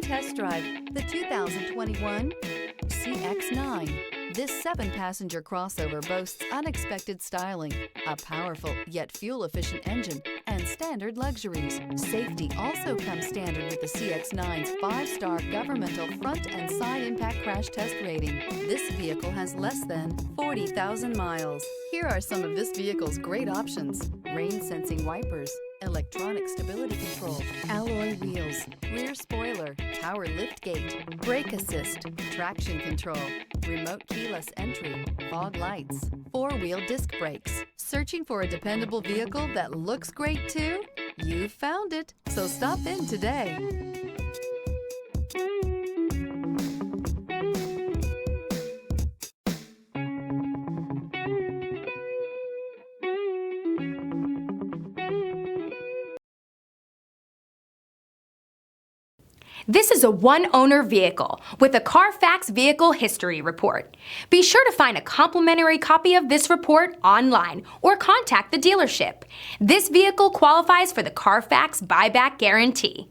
test drive the 2021 CX-9. This 7-passenger crossover boasts unexpected styling, a powerful yet fuel-efficient engine, and standard luxuries. Safety also comes standard with the CX-9's 5-star governmental front and side impact crash test rating. This vehicle has less than 40,000 miles. Here are some of this vehicle's great options: rain-sensing wipers, electronic stability control, alloy wheels, rear spoiler, power liftgate, brake assist, traction control, remote keyless entry, fog lights, 4-wheel disc brakes. Searching for a dependable vehicle that looks great too? You found it, so stop in today. This is a one-owner vehicle with a Carfax Vehicle History Report. Be sure to find a complimentary copy of this report online or contact the dealership. This vehicle qualifies for the Carfax Buyback Guarantee.